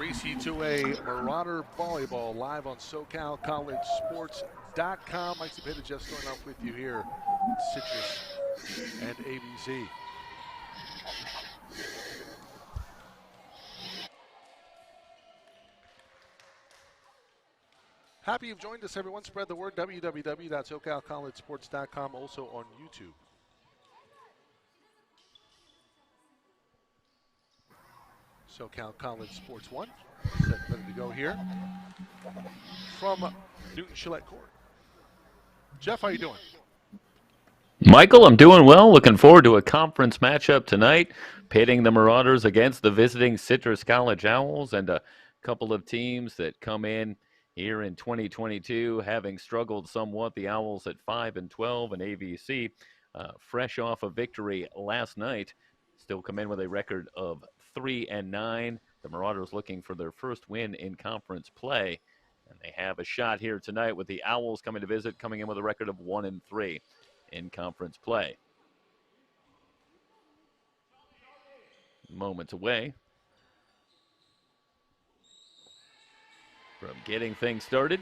3C2A Marauder Volleyball live on SoCalCollegeSports.com. Mike Cepeda just starting off with you here at Citrus and ABC. Happy you've joined us, everyone. Spread the word, www.SoCalCollegeSports.com, also on YouTube. SoCal College Sports 1, set ready to go here from Newton Gillette Court. Jeff, how you doing? Michael, I'm doing well. Looking forward to a conference matchup tonight, pitting the Marauders against the visiting Citrus College Owls, and a couple of teams that come in here in 2022 having struggled somewhat. The Owls at 5-12 and AVC fresh off a victory last night, still come in with a record of 3-9. The Marauders looking for their first win in conference play, and they have a shot here tonight with the Owls coming to visit, coming in with a record of 1-3 in conference play. Moments away from getting things started,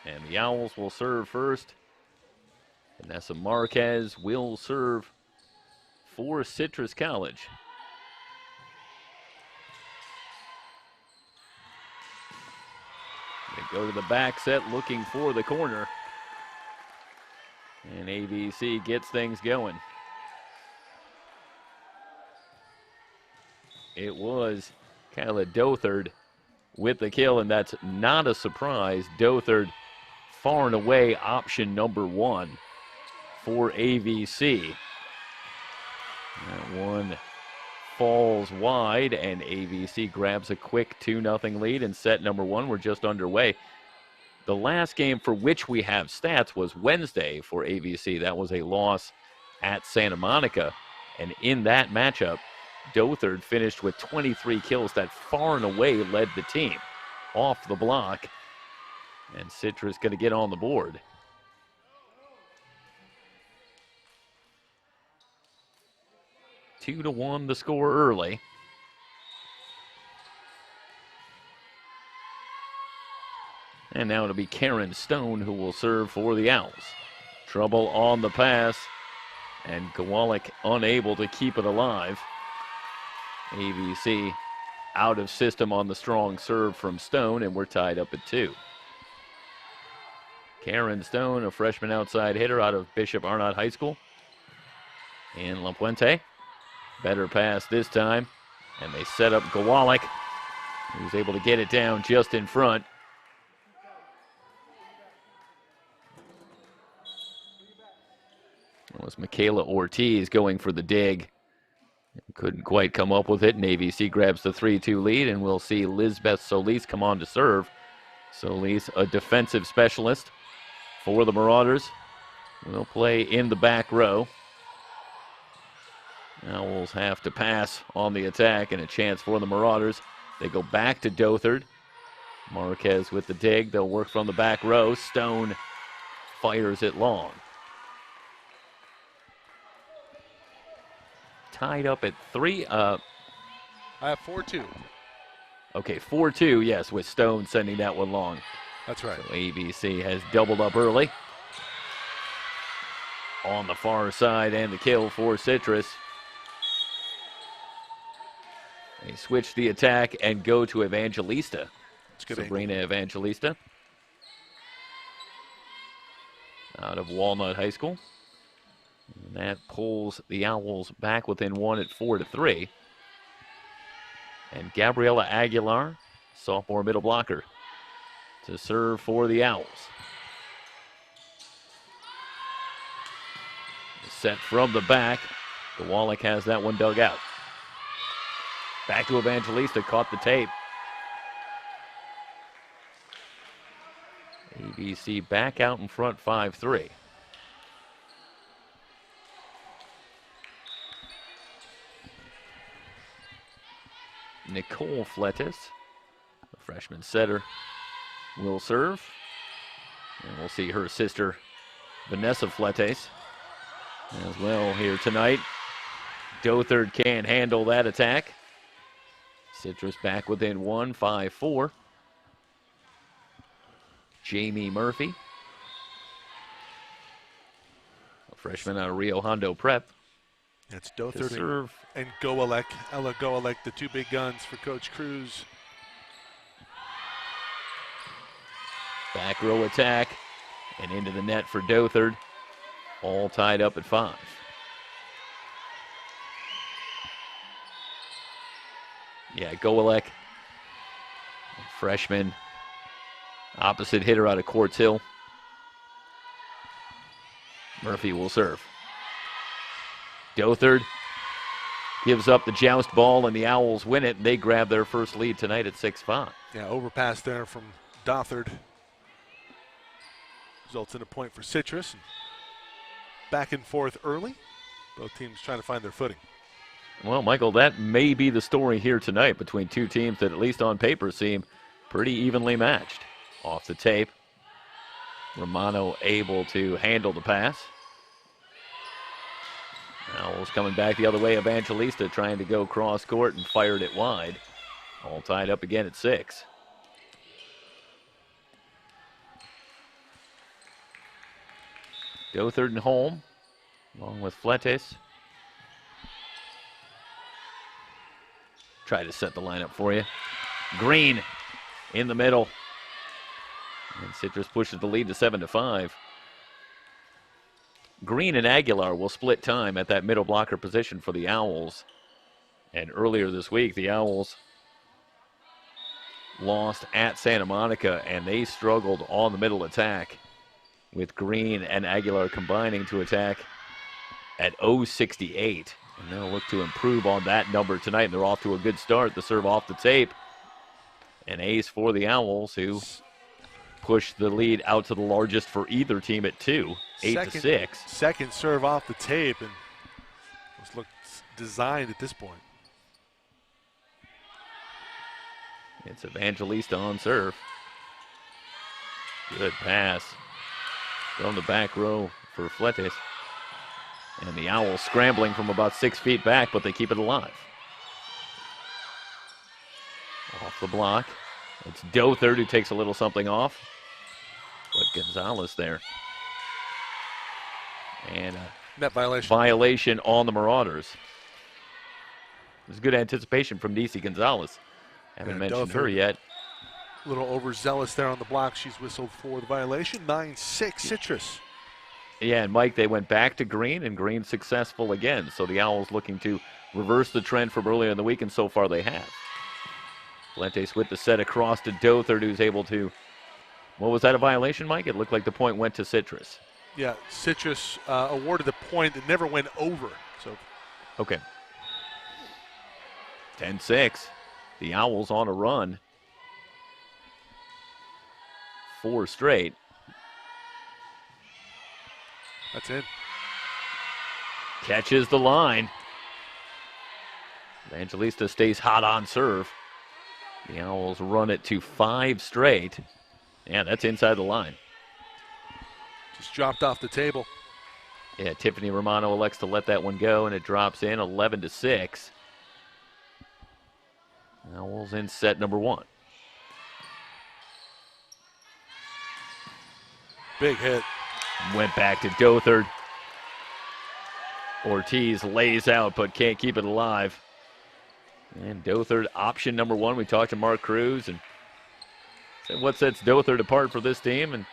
and the Owls will serve first. Vanessa Marquez will serve for Citrus College. They go to the back set looking for the corner. And AVC gets things going. It was Kyla Dothard with the kill, and that's not a surprise. Dothard far and away option number one for AVC. That one falls wide, and AVC grabs a quick 2-0 lead in set number one. We're just underway. The last game for which we have stats was Wednesday for AVC. That was a loss at Santa Monica. And in that matchup, Dothard finished with 23 kills. That far and away led the team off the block. And Citrus going to get on the board. Two to one the score early. And now it'll be Karen Stone who will serve for the Owls. Trouble on the pass, and Gawalik unable to keep it alive. AVC out of system on the strong serve from Stone, and we're tied up at 2. Karen Stone, a freshman outside hitter out of Bishop Arnott High School in La Puente. Better pass this time, and they set up Gawalik, who's able to get it down just in front. It was Michaela Ortiz going for the dig. Couldn't quite come up with it, and AVC grabs the 3-2 lead, and we'll see Lizbeth Solis come on to serve. Solis, a defensive specialist for the Marauders, will play in the back row. Owls have to pass on the attack, and a chance for the Marauders. They go back to Dothard. Marquez with the dig. They'll work from the back row. Stone fires it long. Tied up at 3. I have 4-2. Okay, 4-2, yes, with Stone sending that one long. That's right. So AVC has doubled up early. On the far side, and the kill for Citrus. They switch the attack and go to Evangelista. Sabrina Evangelista out of Walnut High School. And that pulls the Owls back within one at 4-3. And Gabriela Aguilar, sophomore middle blocker, to serve for the Owls. Set from the back. Gawalik has that one dug out. Back to Evangelista, caught the tape. AVC back out in front 5-3. Nicole Fletes, the freshman setter, will serve. And we'll see her sister, Vanessa Fletes, as well here tonight. Dothard can't handle that attack. Citrus back within 1, 5-4. Jamie Murphy, a freshman out of Rio Hondo Prep. It's Dothert and Goalek. Ella Goalek, the two big guns for Coach Cruz. Back row attack and into the net for Dothert. All tied up at 5. Yeah, Goalek, freshman, opposite hitter out of Quartz Hill. Murphy will serve. Dothert gives up the joust ball, and the Owls win it. They grab their first lead tonight at 6-5. Yeah, overpass there from Dothert. Results in a point for Citrus. Back and forth early. Both teams trying to find their footing. Well, Michael, that may be the story here tonight between two teams that, at least on paper, seem pretty evenly matched. Off the tape, Romano able to handle the pass. Owls coming back the other way. Evangelista trying to go cross court and fired it wide. All tied up again at 6. Dothert and Holm, along with Fletes. Try to set the lineup for you. Green in the middle. And Citrus pushes the lead to 7-5. Green and Aguilar will split time at that middle blocker position for the Owls. And earlier this week, the Owls lost at Santa Monica, and they struggled on the middle attack, with Green and Aguilar combining to attack at 0.68. And they'll look to improve on that number tonight. And they're off to a good start. The serve off the tape. An ace for the Owls, who push the lead out to the largest for either team at 2, 8-6. Second serve off the tape, and this looks designed at this point. It's Evangelista on serve. Good pass from the back row for Fletes. And the Owls scrambling from about 6 feet back, but they keep it alive. Off the block. It's Dothert who takes a little something off. But Gonzalez there. And a net violation on the Marauders. There's good anticipation from DC Gonzalez. Haven't mentioned Dothert, her yet. A little overzealous there on the block. She's whistled for the violation. 9-6 Citrus. Yeah, and Mike, they went back to Green, and Green successful again. So the Owls looking to reverse the trend from earlier in the week, and so far they have. Fuentes with the set across to Dothert, who's able to. What was that, a violation, Mike? It looked like the point went to Citrus. Yeah, Citrus awarded the point that never went over. So, okay. 10-6. The Owls on a run. 4 straight. That's it. Catches the line. Evangelista stays hot on serve. The Owls run it to 5 straight. Yeah, that's inside the line. Just dropped off the table. Yeah, Tiffany Romano elects to let that one go, and it drops in 11-6. Owls in set number 1. Big hit. Went back to Dothert. Ortiz lays out, but can't keep it alive. And Dothert, option number 1. We talked to Mark Cruz and said what sets Dothert apart for this team. And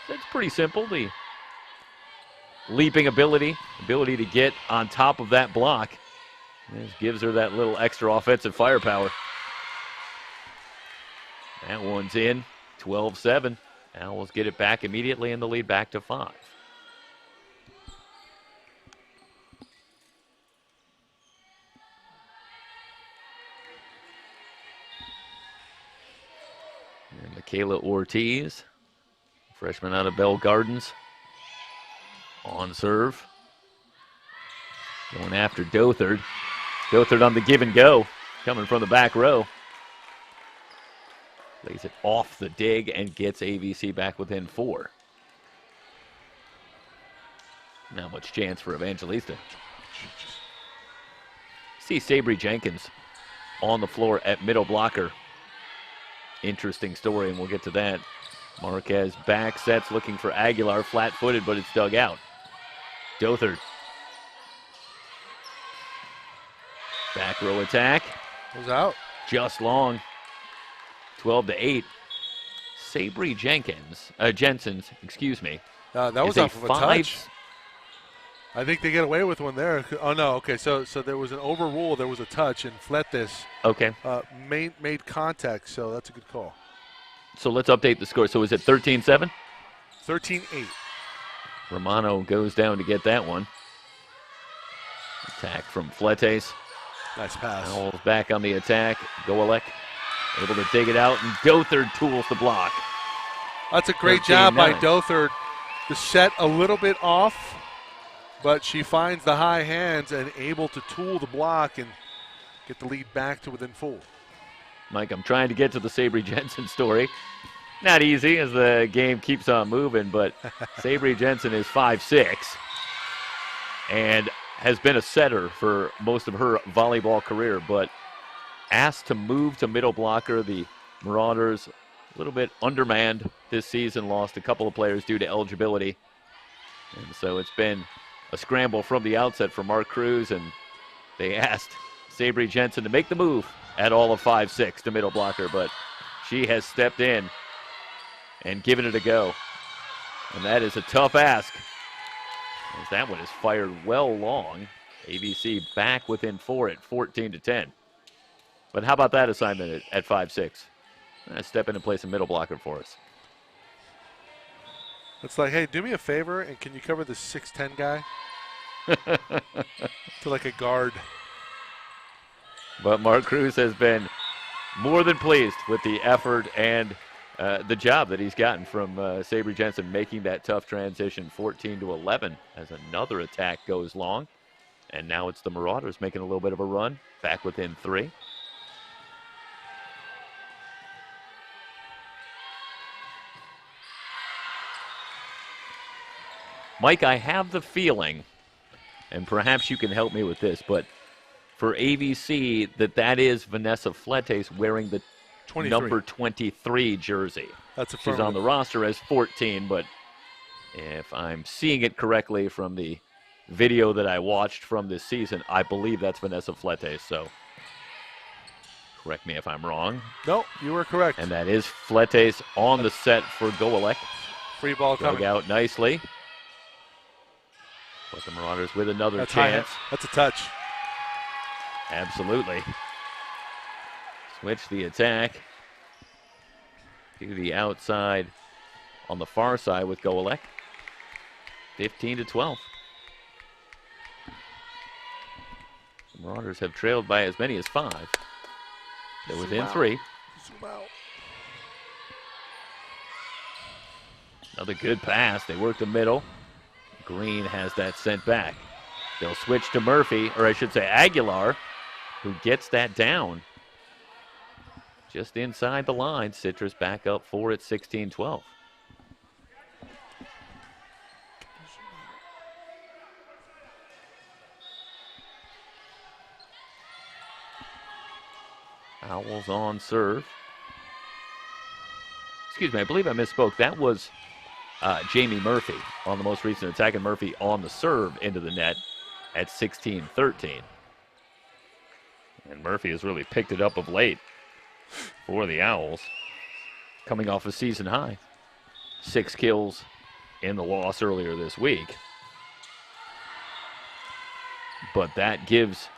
it's pretty simple. The leaping ability to get on top of that block. This gives her that little extra offensive firepower. That one's in, 12-7. Owls get it back immediately, and the lead back to 5. And Michaela Ortiz, freshman out of Bell Gardens, on serve. Going after Dothert. Dothert on the give and go, coming from the back row. Lays it off the dig and gets AVC back within 4. Not much chance for Evangelista. See Sabri Jenkins on the floor at middle blocker. Interesting story, and we'll get to that. Marquez back sets looking for Aguilar, flat-footed, but it's dug out. Dothard. Back row attack. Was out. Just long. 12-8. Sabri Jensen's, excuse me. That was off of a touch. I think they get away with one there. Oh, no. Okay, so there was an overrule. There was a touch, and Fletes made contact, so that's a good call. So let's update the score. So is it 13-7? 13-8. Romano goes down to get that one. Attack from Fletes. Nice pass. Owls back on the attack. Goelek able to dig it out, and Dothard tools the block. That's a great job by Dothard. The set a little bit off, but she finds the high hands and able to tool the block and get the lead back to within 4. Mike, I'm trying to get to the Sabri Jensen story. Not easy as the game keeps on moving, but Sabri Jensen is 5'6", and has been a setter for most of her volleyball career, but asked to move to middle blocker. The Marauders a little bit undermanned this season, lost a couple of players due to eligibility, and so it's been a scramble from the outset for Mark Cruz, and they asked Sabri Jensen to make the move at all of 5'6" to middle blocker, but she has stepped in and given it a go. And that is a tough ask, as that one is fired well long. AVC back within 4 at 14-10. But how about that assignment at 5'6"? Step in and play some middle blocker for us. It's like, hey, do me a favor, and can you cover the 6'10" guy? To like a guard. But Mark Cruz has been more than pleased with the effort and the job that he's gotten from Sabri Jensen, making that tough transition. 14-11 as another attack goes long. And now it's the Marauders making a little bit of a run, back within 3. Mike, I have the feeling, and perhaps you can help me with this, but for AVC, that is Vanessa Fletes wearing the 23. Number 23 jersey. That's She's on the roster as 14, but if I'm seeing it correctly from the video that I watched from this season, I believe that's Vanessa Fletes, so correct me if I'm wrong. No, you were correct. And that is Fletes on the set for Goelek. Free ball coming. Dug out nicely. But the Marauders with another chance. That's a touch. Absolutely. Switch the attack to the outside on the far side with Goelek. 15-12. The Marauders have trailed by as many as 5. They're within 3. Zoom out. Another good pass. They work the middle. Green has that sent back. They'll switch to Murphy, or I should say Aguilar, who gets that down just inside the line. Citrus back up 4 at 16-12. Owls on serve. Excuse me, I believe I misspoke. That was Jamie Murphy on the most recent attack, and Murphy on the serve into the net at 16-13. And Murphy has really picked it up of late for the Owls, coming off a season high. 6 kills in the loss earlier this week. But that gives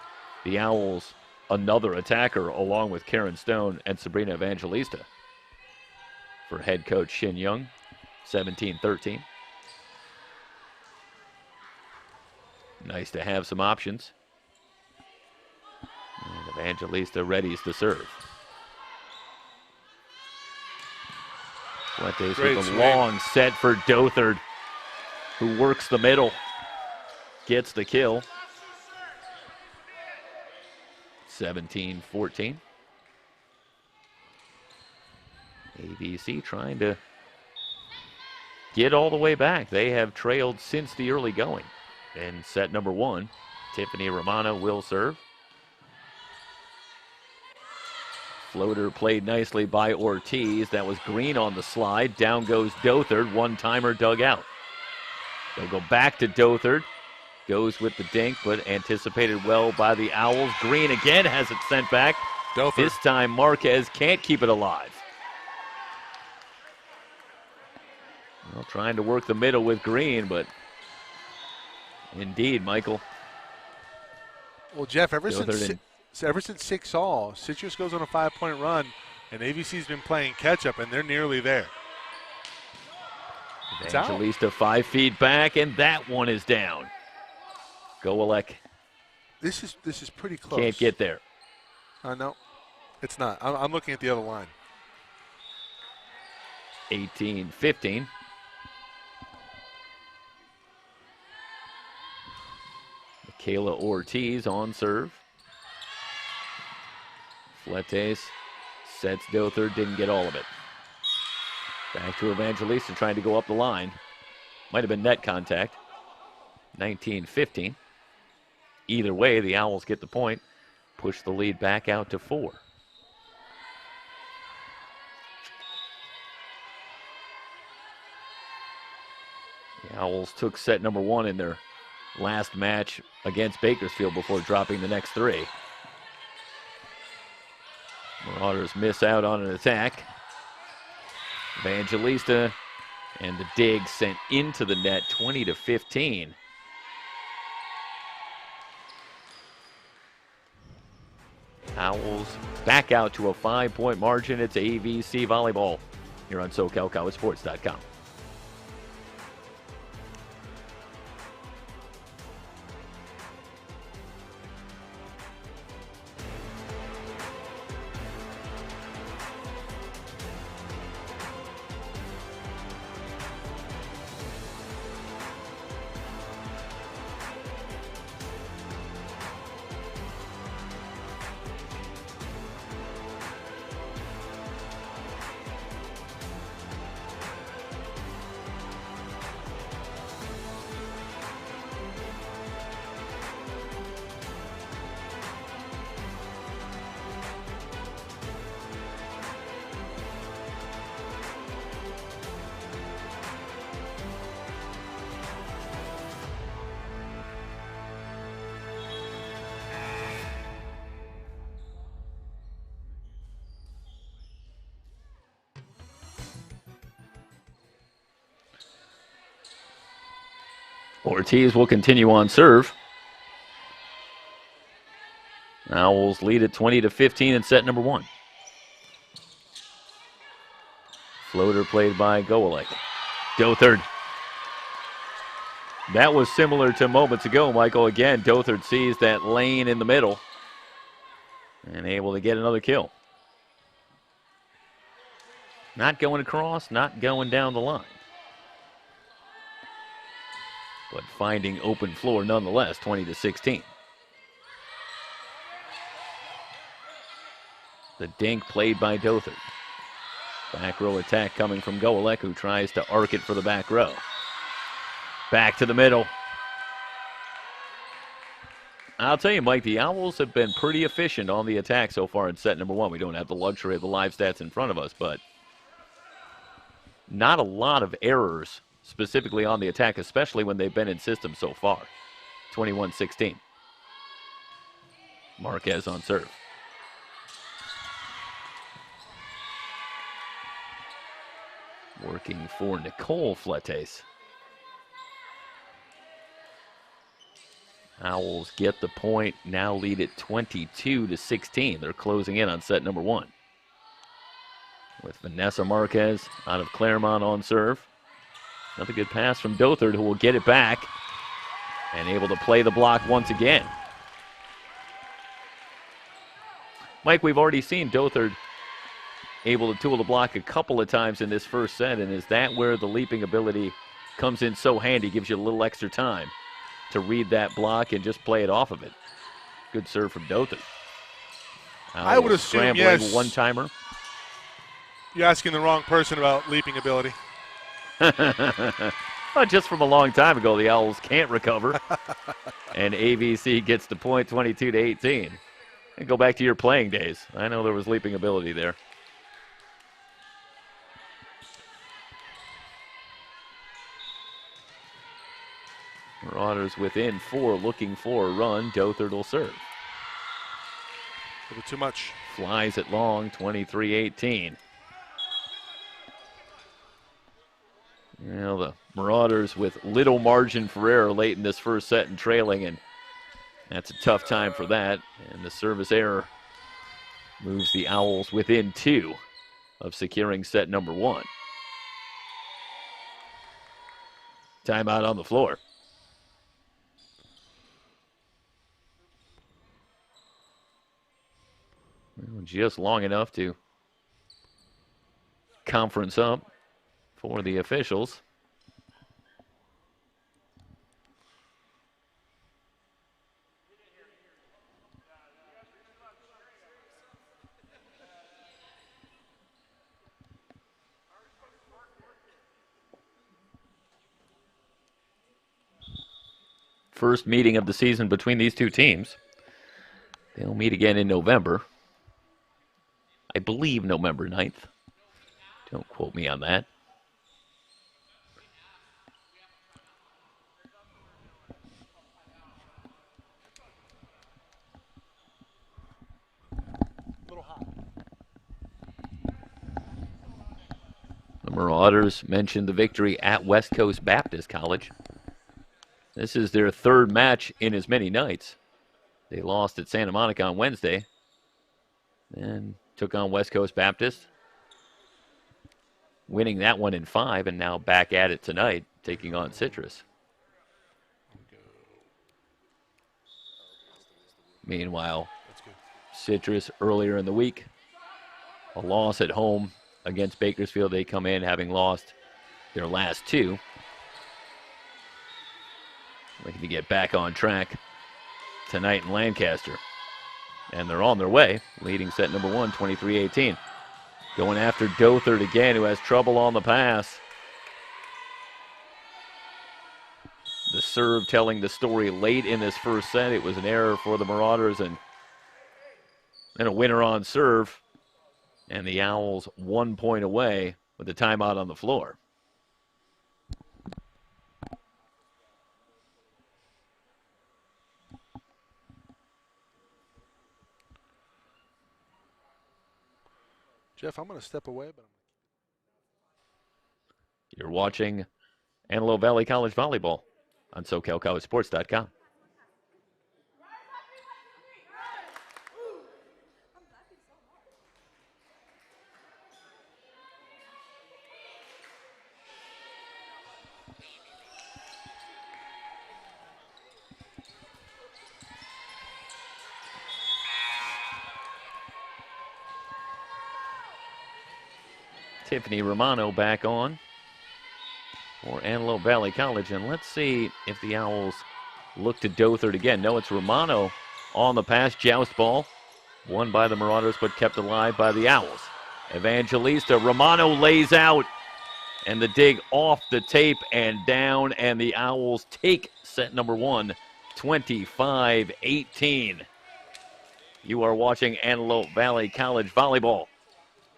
the Owls another attacker along with Karen Stone and Sabrina Evangelista for head coach Shin Young. 17-13. Nice to have some options. And Evangelista readies to serve. Fuentes with a long set for Dothard, who works the middle, gets the kill. 17-14. AVC trying to get all the way back. They have trailed since the early going. In set number 1, Tiffany Romano will serve. Floater played nicely by Ortiz. That was Green on the slide. Down goes Dothard. One-timer dug out. They'll go back to Dothard. Goes with the dink, but anticipated well by the Owls. Green again has it sent back. Dothard. This time Marquez can't keep it alive. Well, trying to work the middle with Green, but indeed, Michael. Well, Jeff, ever since 6-all, Citrus goes on a 5-point run, and AVC's been playing catch-up, and they're nearly there. Evangelista 5 feet back, and that one is down. Goelek. This is pretty close. Can't get there. No, it's not. I'm looking at the other line. 18-15. Michaela Ortiz on serve. Fletes sets Dothard, didn't get all of it. Back to Evangelista trying to go up the line. Might have been net contact. 19-15. Either way, the Owls get the point. Push the lead back out to 4. The Owls took set number 1 in their last match against Bakersfield before dropping the next 3. Marauders miss out on an attack. Evangelista and the dig sent into the net, 20-15. Owls back out to a 5-point margin. It's AVC Volleyball here on SoCalCollegeSports.com. Ortiz will continue on serve. Owls lead at 20-15 in set number 1. Floater played by Goelek. Dothard. That was similar to moments ago, Michael. Again, Dothard sees that lane in the middle and able to get another kill. Not going across, not going down the line, but finding open floor nonetheless, 20-16. The dink played by Dothard. Back row attack coming from Goelek, who tries to arc it for the back row. Back to the middle. I'll tell you, Mike, the Owls have been pretty efficient on the attack so far in set number 1. We don't have the luxury of the live stats in front of us, but not a lot of errors specifically on the attack, especially when they've been in system so far. 21-16. Marquez on serve. Working for Nicole Fletes. Owls get the point, now lead at 22-16. They're closing in on set number 1. With Vanessa Marquez out of Claremont on serve. Another good pass from Dothard, who will get it back and able to play the block once again. Mike, we've already seen Dothard able to tool the block a couple of times in this first set, and is that where the leaping ability comes in so handy, gives you a little extra time to read that block and just play it off of it. Good serve from Dothard. I would assume, yes. One-timer. You're asking the wrong person about leaping ability. Well, just from a long time ago, the Owls can't recover. And AVC gets the point, 22-18. Go back to your playing days. I know there was leaping ability there. Marauders within 4, looking for a run. Dothert will serve. A little too much. Flies it long, 23-18. The Marauders with little margin for error late in this first set and trailing, and that's a tough time for that. And the service error moves the Owls within 2 of securing set number 1. Timeout on the floor. Well, just long enough to conference up for the officials. First meeting of the season between these two teams. They'll meet again in November. I believe November 9th. Don't quote me on that. The Marauders mentioned the victory at West Coast Baptist College. This is their 3rd match in as many nights. They lost at Santa Monica on Wednesday and took on West Coast Baptist, winning that one in 5, and now back at it tonight, taking on Citrus. Meanwhile, Citrus earlier in the week, a loss at home against Bakersfield. They come in having lost their last 2. Looking to get back on track tonight in Lancaster. And they're on their way, leading set number 1, 23-18. Going after Dothert again, who has trouble on the pass. The serve telling the story late in this first set. It was an error for the Marauders, and then a winner on serve. And the Owls 1 point away with the timeout on the floor. Jeff, I'm going to step away, but You're watching Antelope Valley College Volleyball on SoCalCollegeSports.com. Tiffany Romano back on for Antelope Valley College. And let's see if the Owls look to Dothert again. No, it's Romano on the pass. Joust ball. Won by the Marauders, but kept alive by the Owls. Evangelista. Romano lays out. And the dig off the tape and down. And the Owls take set number 1, 25-18. You are watching Antelope Valley College Volleyball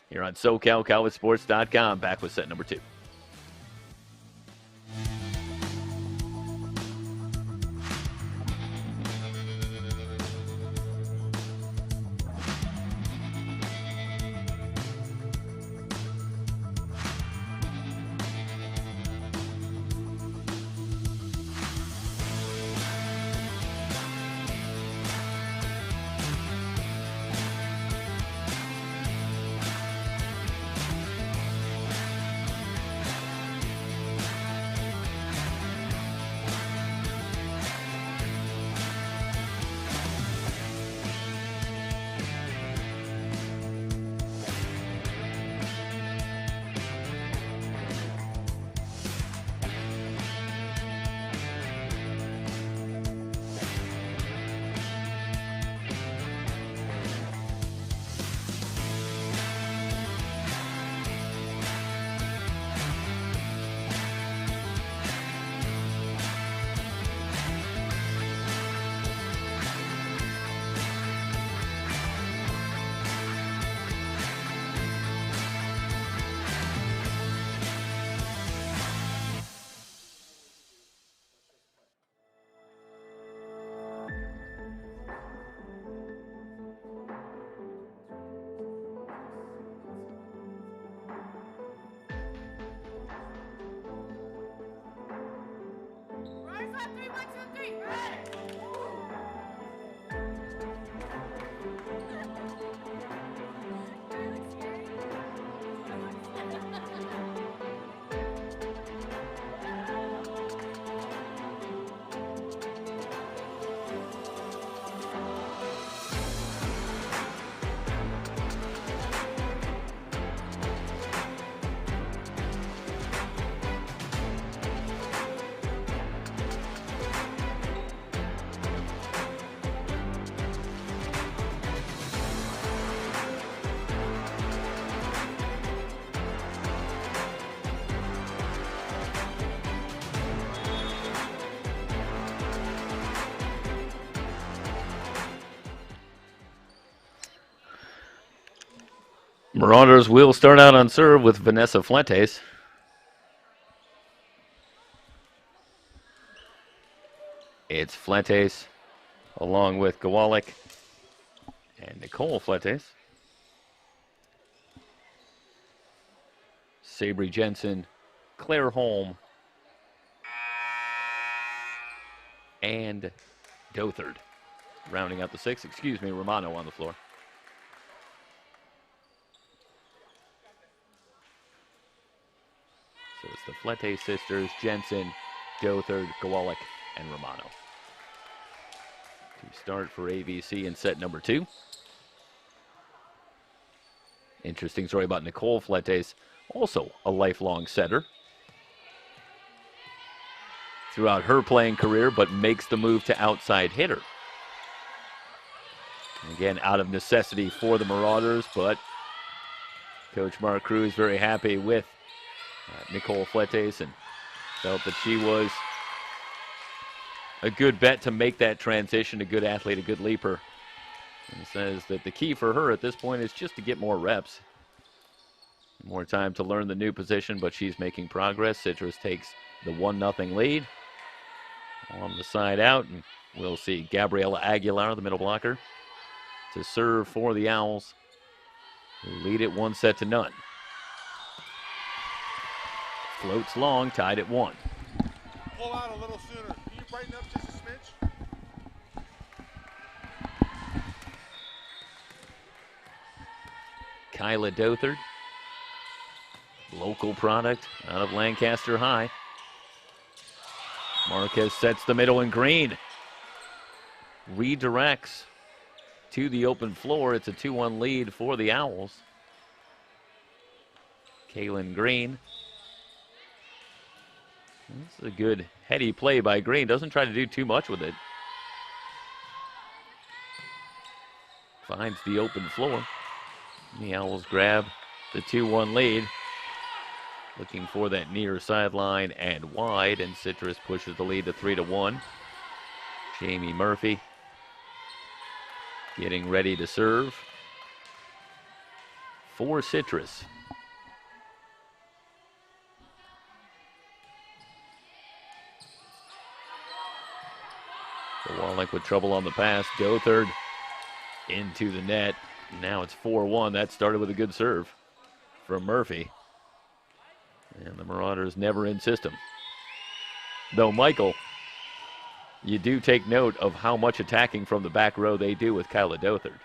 here on SoCalCollegeSports.com. Back with set number 2. Marauders will start out on serve with Vanessa Fuentes. It's Fuentes along with Gawalik and Nicole Fuentes. Sabri Jensen, Claire Holm, and Dothard. Rounding out the six, Romano on the floor. So it's the Flete sisters, Jensen, Dothard, Gawalik, and Romano. To start for AVC in set number 2. Interesting story about Nicole Fletes, also a lifelong setter. Throughout her playing career, but makes the move to outside hitter. Again, out of necessity for the Marauders, but Coach Mark Cruz very happy with Nicole Fletes and felt that she was a good bet to make that transition, a good athlete, a good leaper. And says that the key for her at this point is just to get more reps. More time to learn the new position, but she's making progress. Citrus takes the 1-0 lead on the side out, and we'll see Gabriela Aguilar, the middle blocker, to serve for the Owls, who lead it 1-0. Floats long, tied at 1. Pull out a little sooner. Can you brighten up just a smidge? Kyla Dothard, local product out of Lancaster High. Marquez sets the middle and Green redirects to the open floor. It's a 2-1 lead for the Owls. Kaylin Green. This is a good heady play by Green. Doesn't try to do too much with it. Finds the open floor. The Owls grab the 2-1 lead. Looking for that near sideline and wide, and Citrus pushes the lead to 3-1. Jamie Murphy getting ready to serve for Citrus. Kowalik with trouble on the pass. Dothard into the net. Now it's 4-1. That started with a good serve from Murphy. And the Marauders never in system. Though, Michael, you do take note of how much attacking from the back row they do with Kyla Dothard.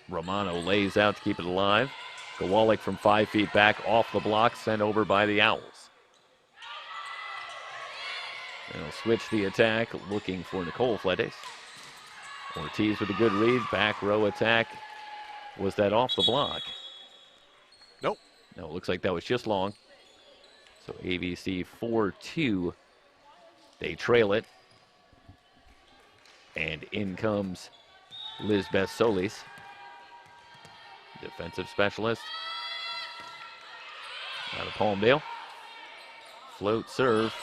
Romano lays out to keep it alive. Kowalik from 5 feet back off the block, sent over by the Owls. They'll switch the attack, looking for Nicole Fletes. Ortiz with a good read, back row attack. Was that off the block? Nope. No, it looks like that was just long. So AVC 4-2. They trail it. And in comes Lizbeth Solis, defensive specialist out of Palmdale. Float serve.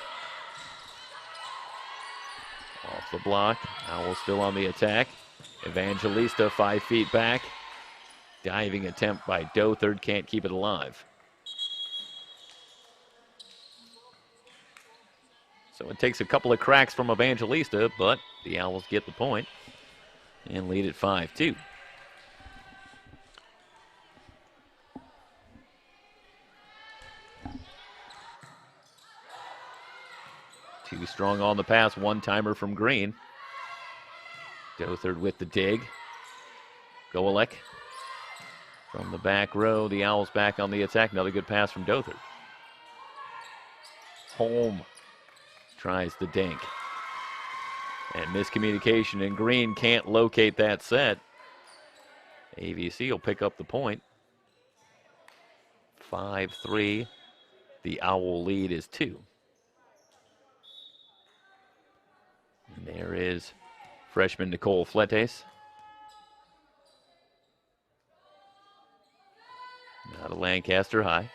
Off the block. Owls still on the attack. Evangelista 5 feet back. Diving attempt by Dothard. Can't keep it alive. So it takes a couple of cracks from Evangelista, but the Owls get the point and lead at 5-2. strong on the pass. One-timer from Green. Dothard with the dig. Golek from the back row. The Owls back on the attack. Another good pass from Dothard. Holm tries the dink. And miscommunication, and Green can't locate that set. AVC will pick up the point. 5-3. The Owl lead is 2. And there is freshman Nicole Fletes. Out of Lancaster High.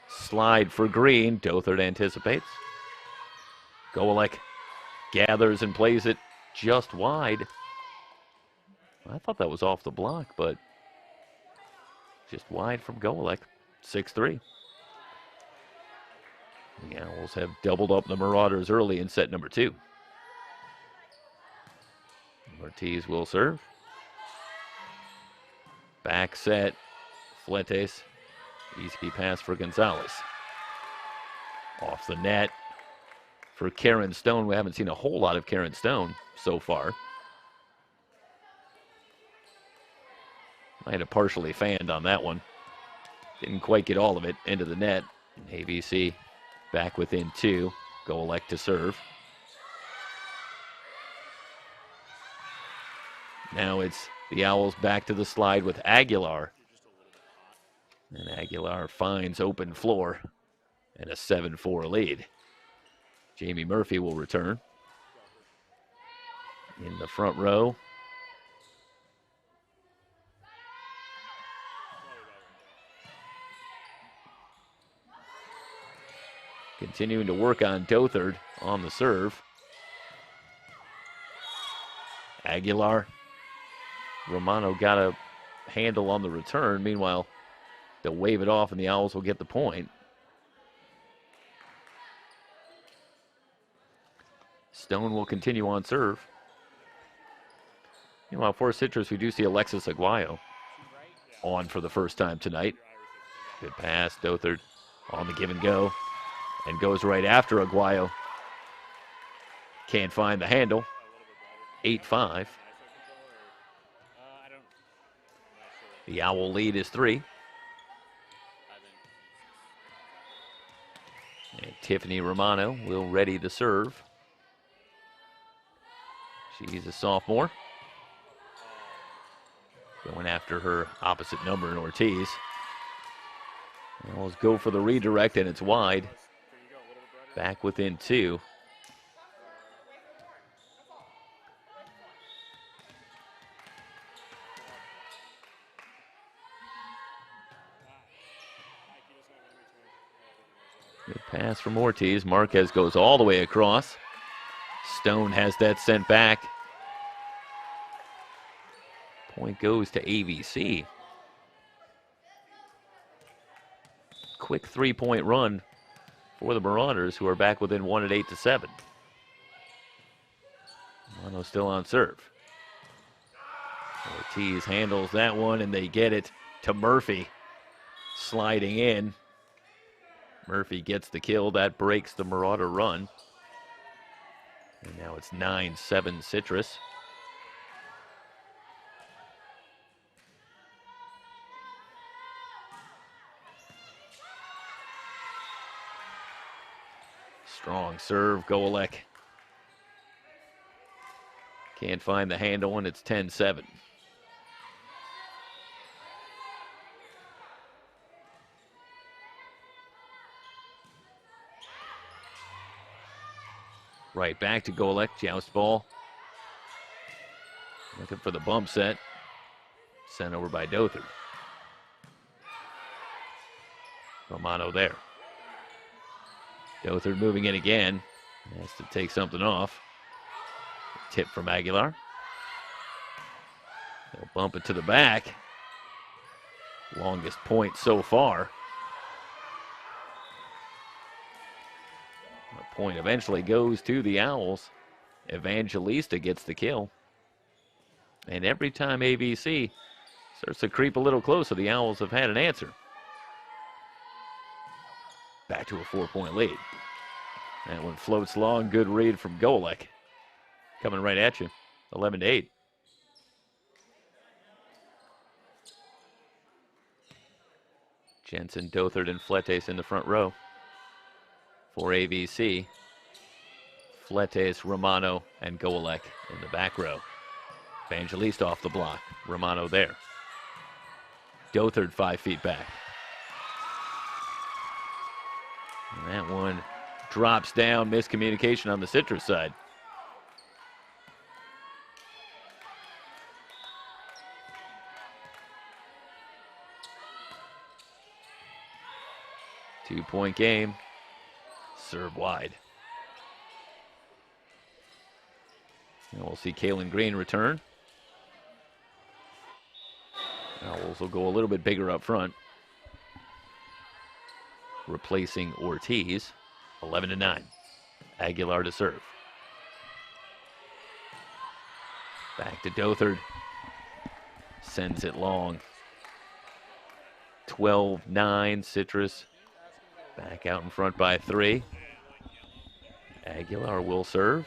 Slide for Green. Dothard anticipates. Golek gathers and plays it just wide. I thought that was off the block, but just wide from Golek. 6-3. The Owls have doubled up the Marauders early in set number 2. Ortiz will serve. Back set. Fletes. Easy pass for Gonzalez. Off the net for Karen Stone. We haven't seen a whole lot of Karen Stone so far. Might have partially fanned on that one. Didn't quite get all of it into the net. ABC back within 2. Golek to serve. Now it's the Owls back to the slide with Aguilar. And Aguilar finds open floor and a 7-4 lead. Jamie Murphy will return. In the front row. Continuing to work on Dothard on the serve. Aguilar. Romano got a handle on the return. Meanwhile, they'll wave it off and the Owls will get the point. Stone will continue on serve. Meanwhile, for Citrus, we do see Alexis Aguayo on for the first time tonight. Good pass. Dothard on the give and go. And goes right after Aguayo. Can't find the handle. 8-5. The Owl lead is 3. And Tiffany Romano will ready to serve. She's a sophomore. Going after her opposite number in Ortiz. Owls go for the redirect and it's wide. Back within 2. Good pass from Ortiz. Marquez goes all the way across. Stone has that sent back. Point goes to AVC. Quick 3-point run for the Marauders, who are back within 1 at 8-7. Mono still on serve. Ortiz handles that one, and they get it to Murphy. Sliding in. Murphy gets the kill. That breaks the Marauder run. And now it's 9-7 Citrus. Strong serve, Golek. Can't find the handle, and it's 10-7. Right back to Golek, joust ball. Looking for the bump set. Sent over by Dothard. Romano there. Dothard moving in again. Has to take something off. Tip from Aguilar. They'll bump it to the back. Longest point so far. The point eventually goes to the Owls. Evangelista gets the kill. And every time ABC starts to creep a little closer, the Owls have had an answer. Back to a 4-point lead. That one floats long. Good read from Golek. Coming right at you. 11-8. Jensen, Dothard, and Fletes in the front row. For AVC, Fletes, Romano, and Golek in the back row. Evangelista off the block. Romano there. Dothard 5 feet back. And that one drops down. Miscommunication on the Citrus side. Two-point game. Serve wide. And we'll see Kaylin Green return. Owls will go a little bit bigger up front. Replacing Ortiz. 11-9. Aguilar to serve. Back to Dothard. Sends it long. 12-9. Citrus back out in front by 3. Aguilar will serve.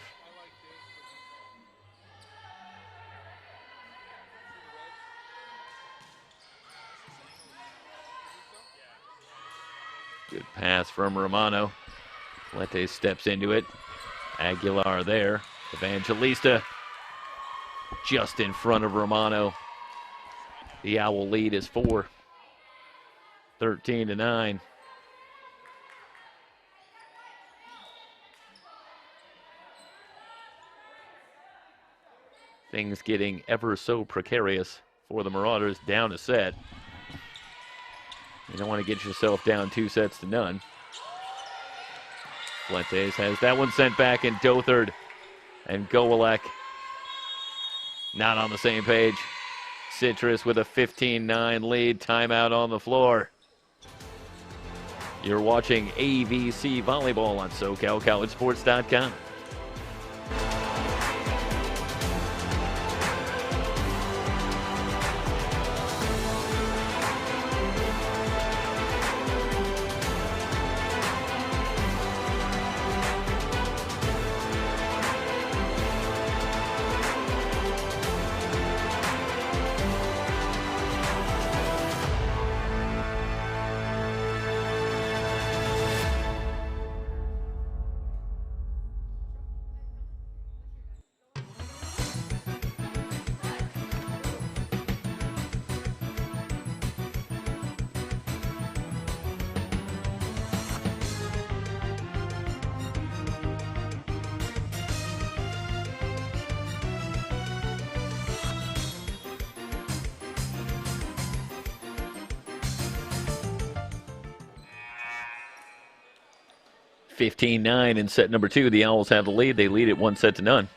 Good pass from Romano. Fletes steps into it. Aguilar there. Evangelista just in front of Romano. The Owl lead is 4. 13-9. Things getting ever so precarious for the Marauders. Down a set. You don't want to get yourself down 2-0. Fletes has that one sent back, and Dothard and Golek not on the same page. Citrus with a 15-9 lead. Timeout on the floor. You're watching AVC Volleyball on SoCalCollegeSports.com. (15-9) in set number 2. The Owls have the lead. They lead it 1-0.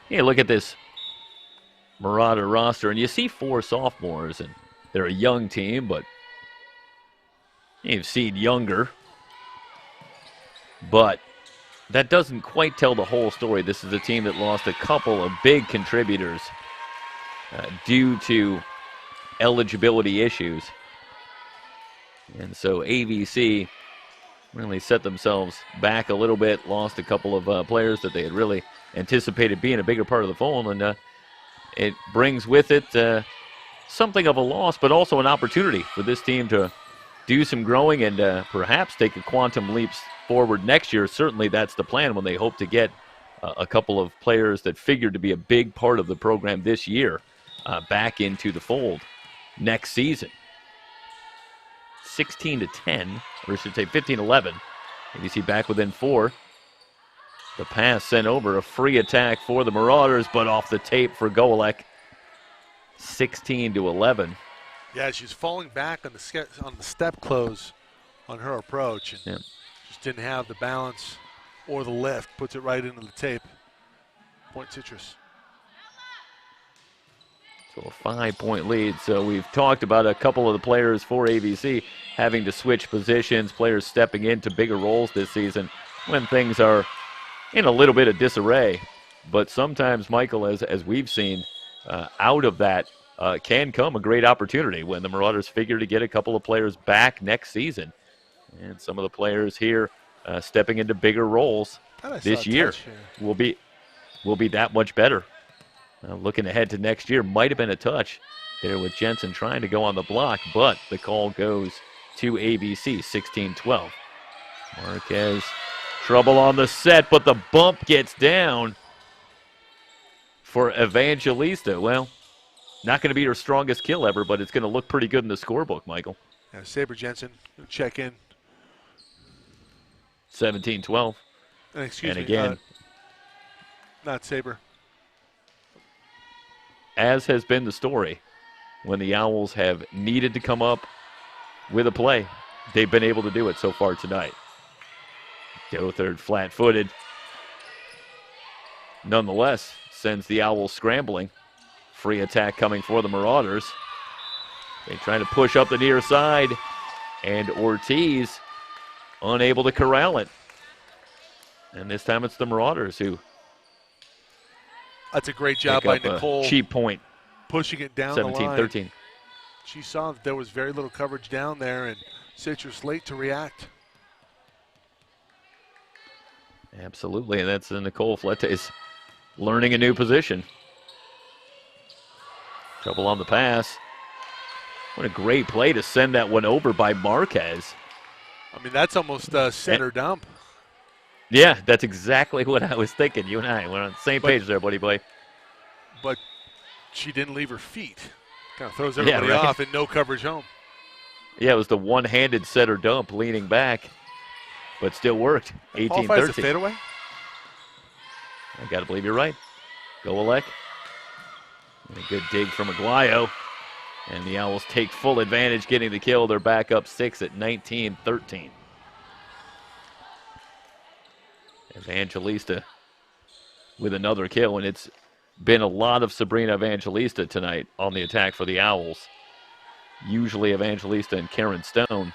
Yeah, look at this Marauder roster, and you see 4 sophomores, and they're a young team, but you've seen younger. But that doesn't quite tell the whole story. This is a team that lost a couple of big contributors due to eligibility issues. And so AVC really set themselves back a little bit, lost a couple of players that they had really anticipated being a bigger part of the fold, and it brings with it something of a loss, but also an opportunity for this team to do some growing and perhaps take a quantum leaps forward next year. Certainly that's the plan when they hope to get a couple of players that figured to be a big part of the program this year back into the fold next season. 16-10, or I should say 15-11. ABC back within 4. The pass sent over, a free attack for the Marauders, but off the tape for Golek. 16-11. Yeah, she's falling back on the step close on her approach, and just didn't have the balance or the lift. Puts it right into the tape. Point Citrus. So a 5-point lead. So we've talked about a couple of the players for AVC having to switch positions, players stepping into bigger roles this season when things are in a little bit of disarray. But sometimes, Michael, as we've seen, out of that can come a great opportunity when the Marauders figure to get a couple of players back next season. And some of the players here stepping into bigger roles this year will be that much better. Looking ahead to next year, might have been a touch there with Jensen trying to go on the block, but the call goes to ABC, 16-12. Marquez, trouble on the set, but the bump gets down for Evangelista. Well, not going to be her strongest kill ever, but it's going to look pretty good in the scorebook, Michael. Yeah, Saber Jensen, check in. 17-12. Excuse me, again, not Saber. As has been the story, when the Owls have needed to come up with a play, they've been able to do it so far tonight. Dothard flat-footed. Nonetheless, sends the Owls scrambling. Free attack coming for the Marauders. They try to push up the near side, and Ortiz unable to corral it. And this time it's the Marauders who That's a great job by Nicole. Cheap point. Pushing it down the line. 17-13. She saw that there was very little coverage down there, and Citrus late to react. Absolutely, and that's Nicole Fletes learning a new position. Trouble on the pass. What a great play to send that one over by Marquez. I mean, that's almost a center dump. Yeah, that's exactly what I was thinking. You and I, we're on the same page there, buddy boy. But she didn't leave her feet. Kind of throws everybody off and no coverage home. Yeah, it was the one-handed setter dump leaning back, but still worked. 18-13. Qualifies a fadeaway? I got to believe you're right. Goalek. A good dig from Aguayo. And the Owls take full advantage getting the kill. They're back up 6 at 19-13. Evangelista with another kill, and it's been a lot of Sabrina Evangelista tonight on the attack for the Owls. Usually Evangelista and Karen Stone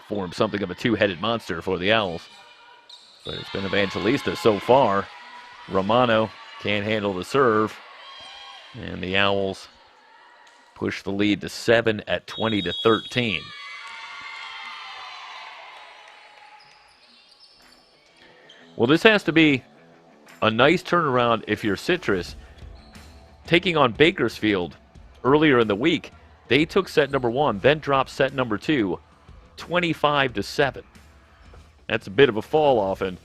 form something of a two-headed monster for the Owls. But it's been Evangelista so far. Romano can't handle the serve, and the Owls push the lead to 7 at 20-13. Well, this has to be a nice turnaround if you're Citrus. Taking on Bakersfield earlier in the week, they took set number 1, then dropped set number 2, 25-7. That's a bit of a fall off, and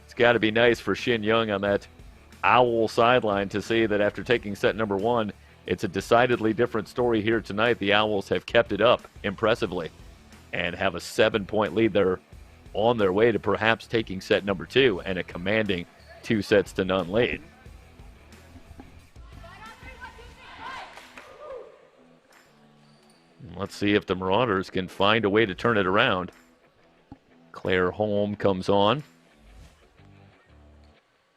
it's got to be nice for Shin Young on that Owl sideline to see that after taking set number 1, it's a decidedly different story here tonight. The Owls have kept it up impressively and have a 7-point lead. They're on their way to perhaps taking set number 2 and a commanding 2-0 lead. Let's see if the Marauders can find a way to turn it around. Claire Holm comes on,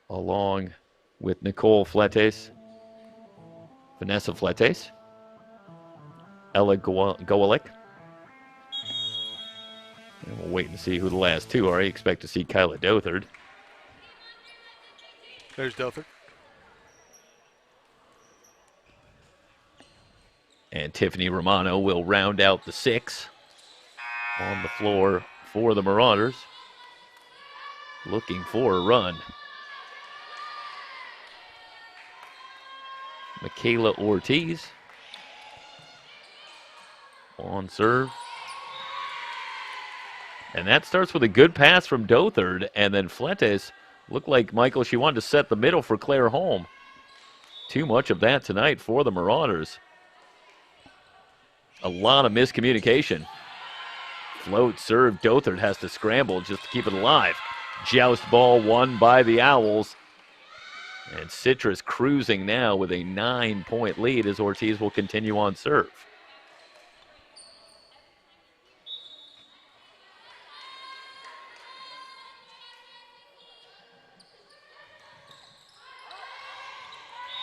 along with Nicole Fletes, Vanessa Fletes, Ella Goalik. And we'll wait and see who the last two are. I expect to see Kyla Dothard. There's Dothard. And Tiffany Romano will round out the 6 on the floor for the Marauders. Looking for a run. Michaela Ortiz on serve. And that starts with a good pass from Dothard, and then Fletes looked like, Michael, she wanted to set the middle for Claire Holm. Too much of that tonight for the Marauders. A lot of miscommunication. Float serve, Dothard has to scramble just to keep it alive. Joust ball won by the Owls. And Citrus cruising now with a 9-point lead as Ortiz will continue on serve.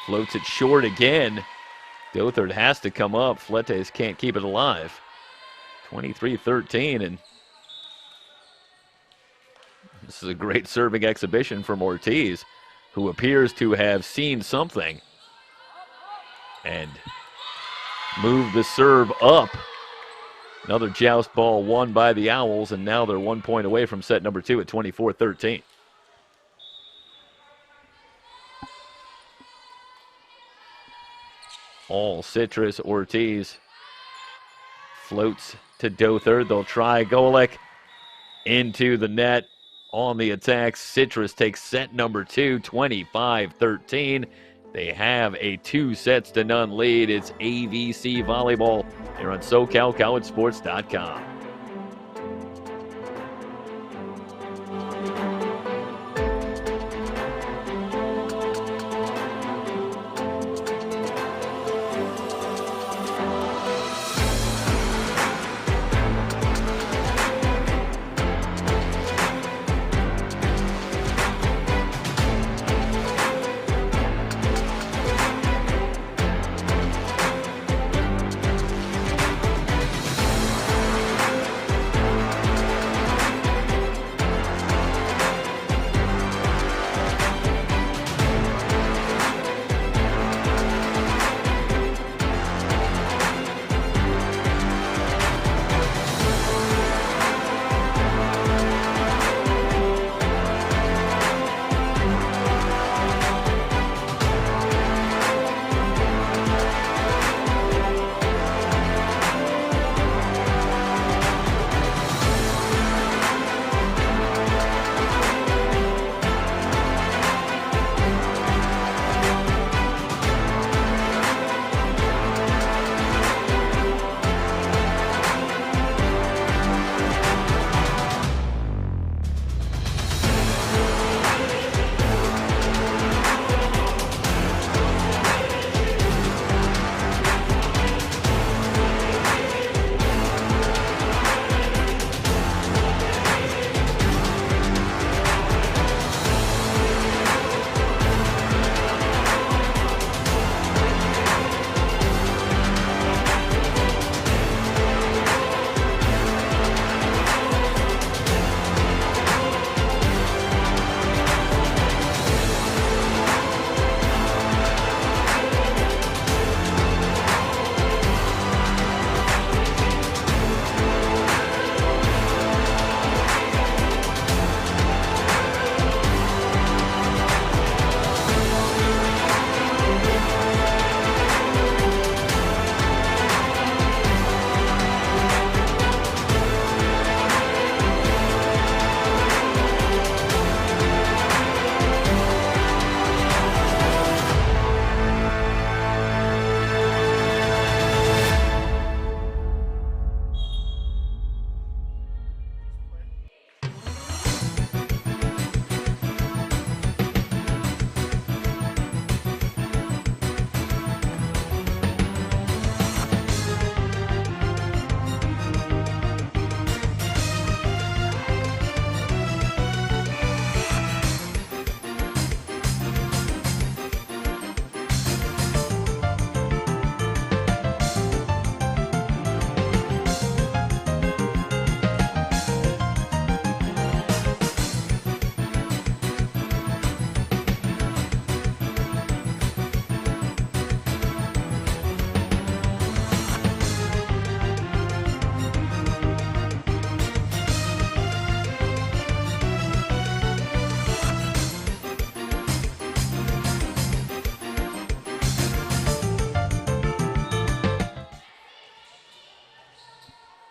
Floats it short again. Dothard has to come up. Fletes can't keep it alive. 23-13, and this is a great serving exhibition from Ortiz, who appears to have seen something. and move the serve up. Another joust ball won by the Owls, and now they're 1 point away from set number 2 at 24-13. All Citrus. Ortiz floats to Dothert. They'll try Golek into the net on the attack. Citrus takes set number 2, 25-13. They have a 2-0 lead. It's AVC Volleyball here on SoCalCollegeSports.com.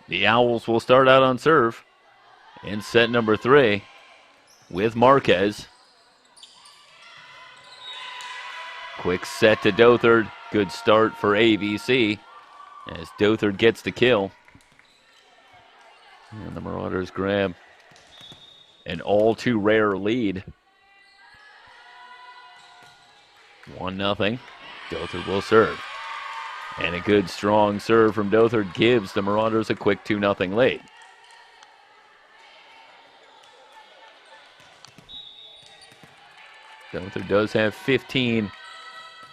The Owls will start out on serve in set number 3 with Marquez. Quick set to Dothert. Good start for AVC as Dothert gets the kill. And the Marauders grab an all too rare lead. 1-0. Dothert will serve. And a good strong serve from Dothert gives the Marauders a quick 2-0 lead. Dothert does have 15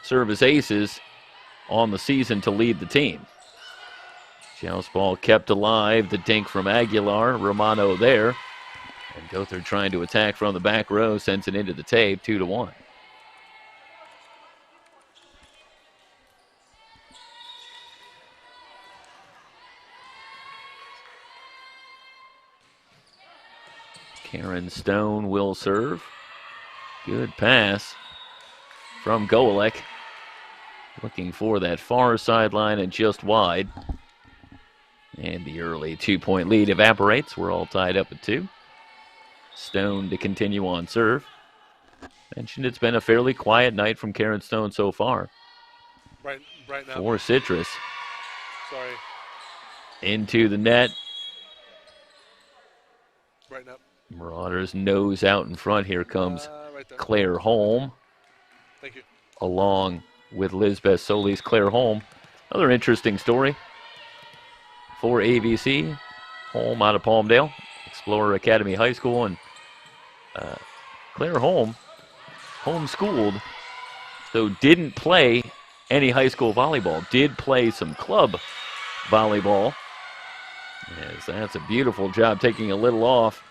service aces on the season to lead the team. Joust ball kept alive. The dink from Aguilar. Romano there. And Dothert trying to attack from the back row. Sends it into the tape. 2-1. Karen Stone will serve. Good pass from Golek. Looking for that far sideline and just wide. And the early 2-point lead evaporates. We're all tied up at 2. Stone to continue on serve. Mentioned it's been a fairly quiet night from Karen Stone so far. Right now. For Citrus. Sorry. Into the net. Right now. Marauders nose out in front. Here comes Claire Holm. Thank you. Along with Lisbeth Solis. Claire Holm. Another interesting story for AVC. Holm out of Palmdale. Explorer Academy High School. And Claire Holm, homeschooled, so didn't play any high school volleyball. Did play some club volleyball. Yes, that's a beautiful job taking a little off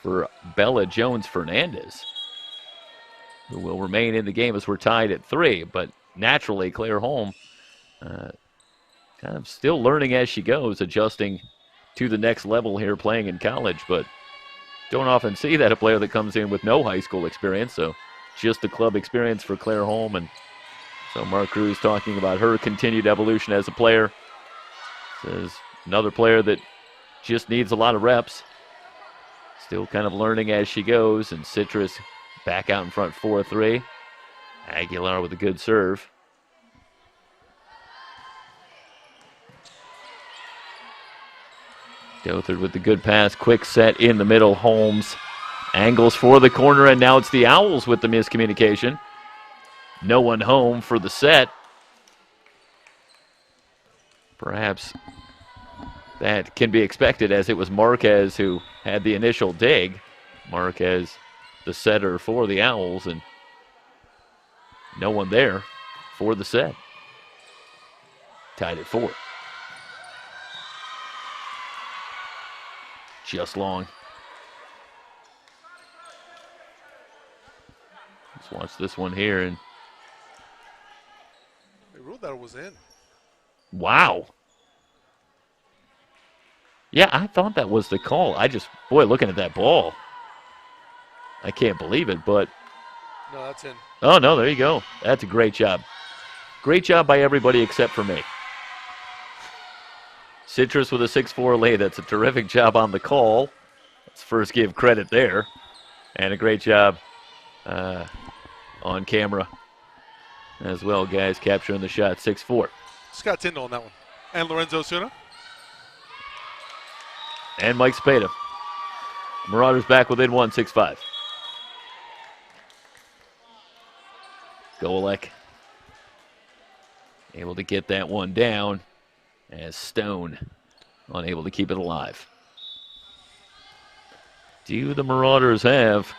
for Bella Jones-Fernandez, who will remain in the game as we're tied at 3. But naturally, Claire Holm kind of still learning as she goes, adjusting to the next level here playing in college. But don't often see that a player that comes in with no high school experience. So just the club experience for Claire Holm. And so Mark Cruz talking about her continued evolution as a player. Says another player that just needs a lot of reps. Still kind of learning as she goes. And Citrus back out in front 4-3. Aguilar with a good serve. Dothard with the good pass. Quick set in the middle. Holmes angles for the corner. And now it's the Owls with the miscommunication. No one home for the set. Perhaps that can be expected, as it was Marquez who had the initial dig. Marquez, the setter for the Owls, and no one there for the set. Tied at 4. Just long. Let's watch this one here. And they ruled that it was in. Wow. Yeah, I thought that was the call. Boy, looking at that ball, I can't believe it, but. No, that's in. Oh, no, there you go. That's a great job. Great job by everybody except for me. Citrus with a 6-4 lead. That's a terrific job on the call. Let's first give credit there. And a great job on camera as well, guys, capturing the shot. 6-4. Scott Tyndall on that one. And Lorenzo Suna. And Mike Spada. Marauders back within 1, 6-5. Golek able to get that one down, as Stone unable to keep it alive. Do the Marauders have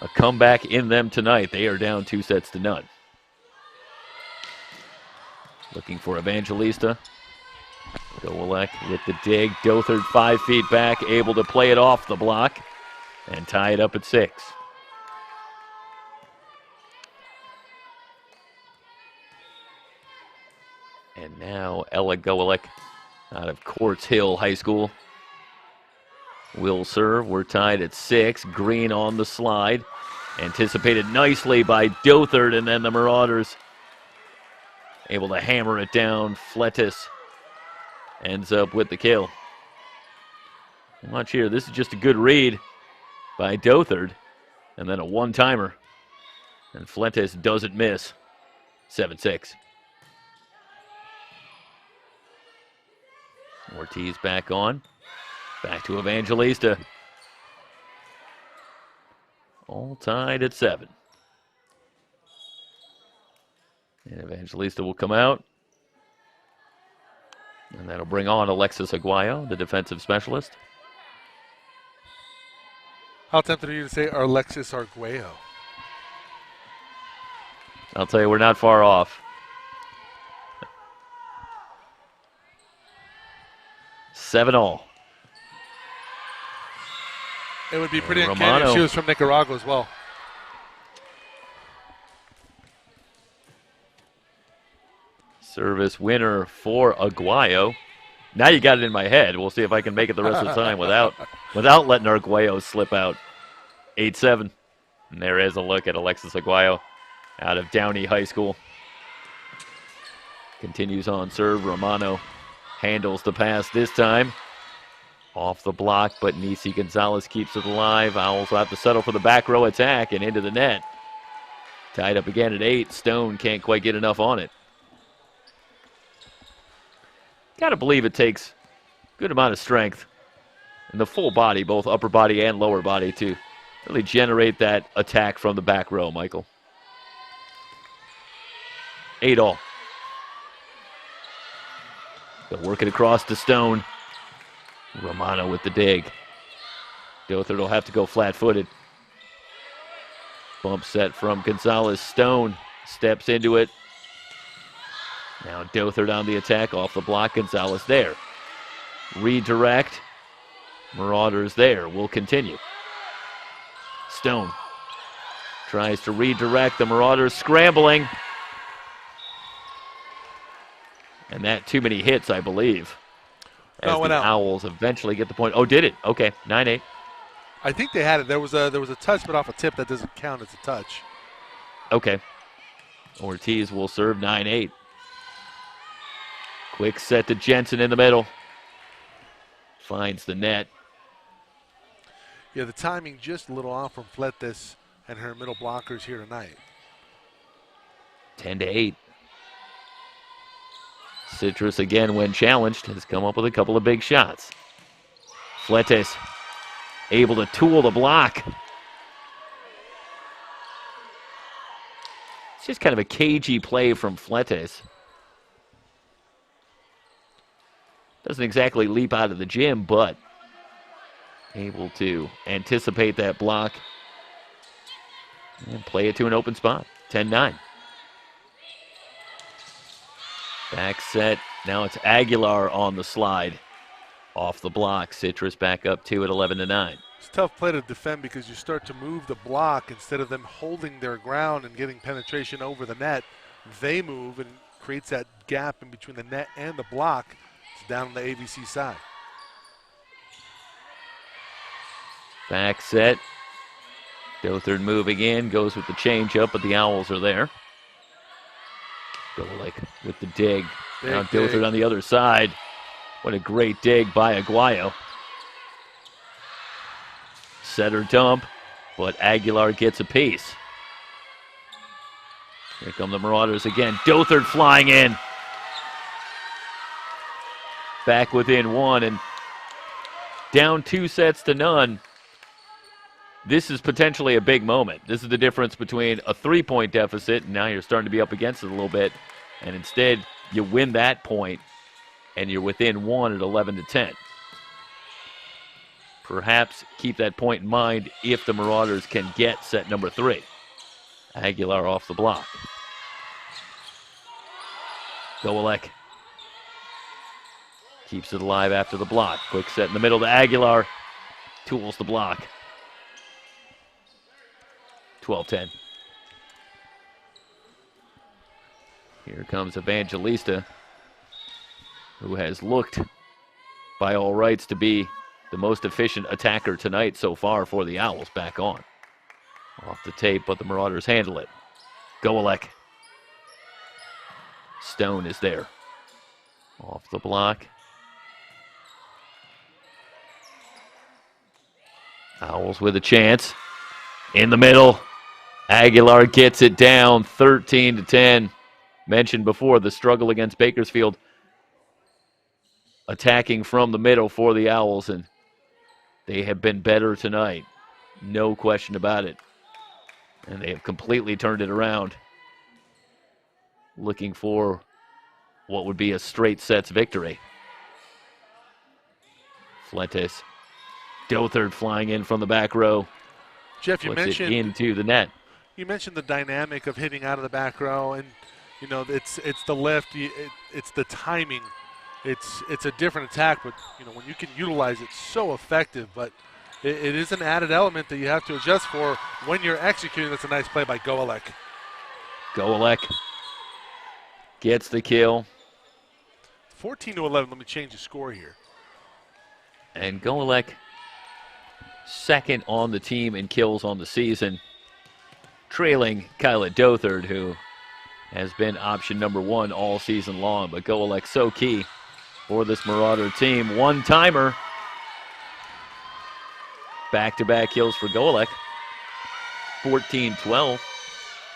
a comeback in them tonight? They are down 2-0. Looking for Evangelista. Golek with the dig. Dothard 5 feet back, able to play it off the block and tie it up at 6. And now Ella Golek out of Quartz Hill High School will serve. We're tied at 6. Green on the slide. Anticipated nicely by Dothard, and then the Marauders able to hammer it down. Fletis ends up with the kill. Watch here. This is just a good read by Dothard, and then a one-timer. And Fletis doesn't miss. 7-6. Ortiz back on. Back to Evangelista. All tied at 7. And Evangelista will come out. And that'll bring on Alexis Aguayo, the defensive specialist. How tempted are you to say Alexis Arguello? I'll tell you, we're not far off. 7-all. It would be pretty uncanny if she was from Nicaragua as well. Service winner for Aguayo. Now you got it in my head. We'll see if I can make it the rest of the time without letting Arguello slip out. 8-7. And there is a look at Alexis Aguayo out of Downey High School. Continues on serve. Romano handles the pass this time. Off the block, but Nisi Gonzalez keeps it alive. Owls will have to settle for the back row attack and into the net. Tied up again at 8. Stone can't quite get enough on it. Got to believe it takes a good amount of strength in the full body, both upper body and lower body, to really generate that attack from the back row, Michael. 8-all. They'll work it across to Stone. Romano with the dig. Dothert will have to go flat-footed. Bump set from Gonzalez. Stone steps into it. Now Dothert on the attack, off the block. Gonzalez there. Redirect. Marauders there. Will continue. Stone tries to redirect. The Marauders scrambling. And that too many hits, I believe. As the Owls eventually get the point. Oh, did it? Okay, 9-8. I think they had it. There was a touch, but off a tip that doesn't count as a touch. Okay. Ortiz will serve 9-8. Quick set to Jensen in the middle. Finds the net. Yeah, the timing just a little off from Fletes and her middle blockers here tonight. 10-8. Citrus again, when challenged, has come up with a couple of big shots. Fletes able to tool the block. It's just kind of a cagey play from Fletes. Doesn't exactly leap out of the gym, but able to anticipate that block and play it to an open spot. 10-9. Back set. Now it's Aguilar on the slide. Off the block. Citrus back up 2 at 11-9. It's a tough play to defend because you start to move the block instead of them holding their ground and getting penetration over the net. They move and creates that gap in between the net and the block. It's down on the AVC side. Back set. Dothert moving in. Goes with the changeup, but the Owls are there. Golick with the dig. Now Dothert on the other side. What a great dig by Aguayo. Setter dump, but Aguilar gets a piece. Here come the Marauders again. Dothert flying in. Back within 1 and down 2-0. This is potentially a big moment. This is the difference between a 3-point deficit, and now you're starting to be up against it a little bit, and instead you win that point, and you're within 1 at 11-10. Perhaps keep that point in mind if the Marauders can get set number 3. Aguilar off the block. Golick keeps it alive after the block. Quick set in the middle to Aguilar. Tools the block. 12-10. Here comes Evangelista, who has looked, by all rights, to be the most efficient attacker tonight so far for the Owls. Back on. Off the tape, but the Marauders handle it. Golick. Stone is there. Off the block. Owls with a chance. In the middle. Aguilar gets it down, 13-10. Mentioned before the struggle against Bakersfield. Attacking from the middle for the Owls, and they have been better tonight. No question about it. And they have completely turned it around. Looking for what would be a straight sets victory. Fletes. Dothert flying in from the back row. Jeff, you mentioned it into the net. You mentioned the dynamic of hitting out of the back row, and you know it's the lift, it's the timing, it's a different attack, but you know when you can utilize it, so effective. But it is an added element that you have to adjust for when you're executing. That's a nice play by Golick. Golick gets the kill. 14-11. Let me change the score here. And Golek second on the team in kills on the season, trailing Kyla Dothard, who has been option number 1 all season long. But Golek so key for this Marauder team. One-timer. Back-to-back kills for Golek. 14-12.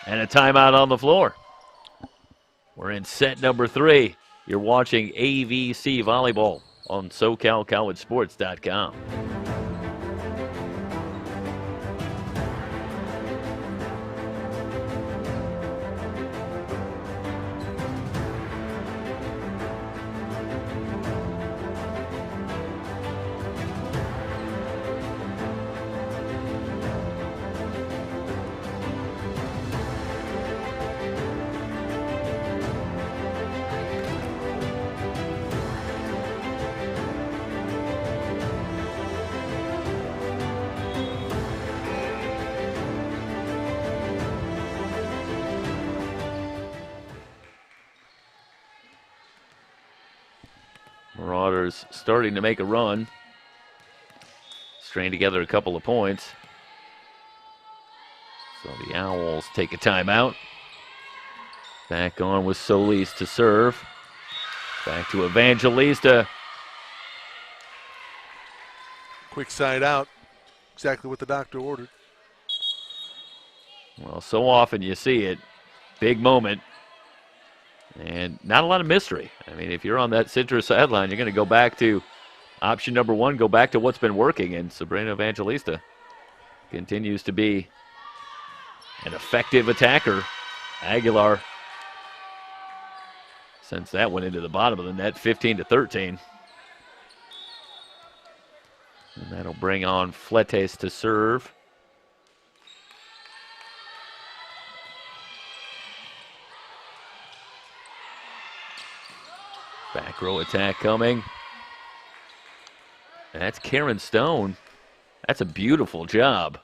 And a timeout on the floor. We're in set number 3. You're watching AVC Volleyball on SoCalCollegeSports.com. Marauders starting to make a run. String together a couple of points. So the Owls take a timeout. Back on with Solis to serve. Back to Evangelista. Quick side out. Exactly what the doctor ordered. Well, so often you see it. Big moment. And not a lot of mystery. I mean, if you're on that Citrus sideline, you're going to go back to option number 1, go back to what's been working. And Sabrina Evangelista continues to be an effective attacker. Aguilar sends that one into the bottom of the net, 15-13. And that'll bring on Fletes to serve. Back row attack coming. And that's Karen Stone. That's a beautiful job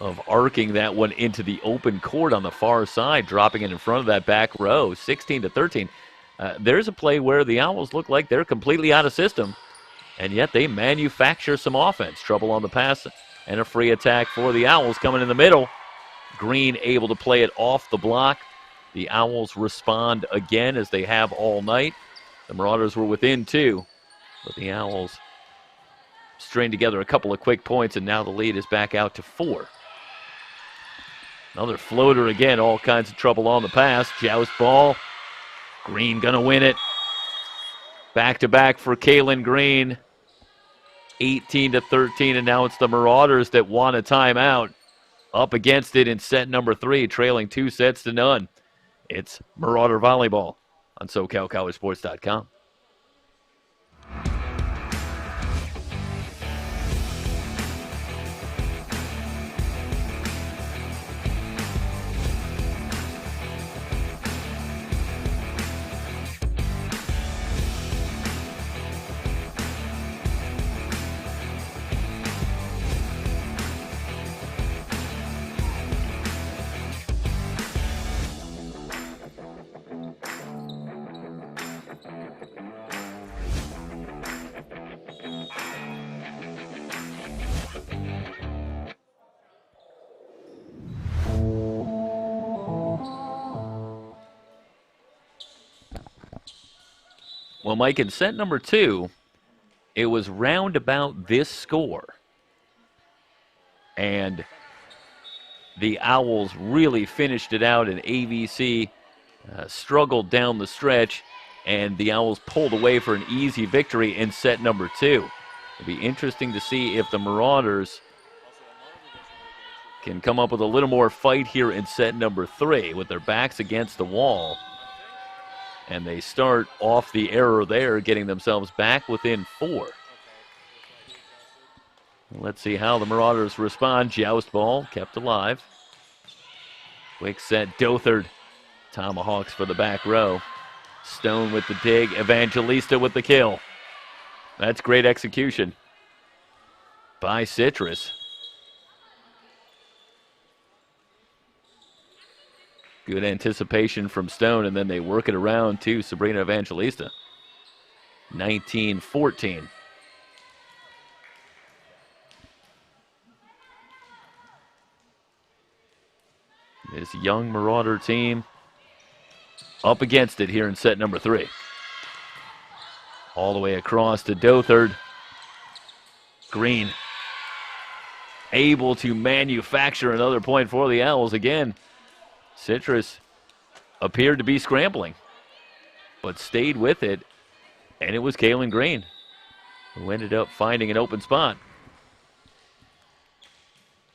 of arcing that one into the open court on the far side, dropping it in front of that back row, 16-13. There's a play where the Owls look like they're completely out of system, and yet they manufacture some offense. Trouble on the pass and a free attack for the Owls coming in the middle. Green able to play it off the block. The Owls respond again as they have all night. The Marauders were within 2, but the Owls string together a couple of quick points, and now the lead is back out to 4. Another floater again, all kinds of trouble on the pass. Joust ball. Green gonna win it. Back-to-back for Kaylin Green. 18-13, and now it's the Marauders that want a timeout. Up against it in set number 3, trailing 2-0. It's Marauder Volleyball on SoCalCollegeSports.com. Well, Mike, in set number 2, it was round about this score. And the Owls really finished it out, and AVC struggled down the stretch, and the Owls pulled away for an easy victory in set number 2. It'll be interesting to see if the Marauders can come up with a little more fight here in set number 3 with their backs against the wall. And they start off the error there, getting themselves back within 4. Let's see how the Marauders respond. Joust ball kept alive. Quick set, Dothard. Tomahawks for the back row. Stone with the dig. Evangelista with the kill. That's great execution by Citrus. Good anticipation from Stone, and then they work it around to Sabrina Evangelista. 19-14. This young Marauder team up against it here in set number 3. All the way across to Dothard. Green able to manufacture another point for the Owls. Again, Citrus appeared to be scrambling, but stayed with it, and it was Kaylin Green who ended up finding an open spot.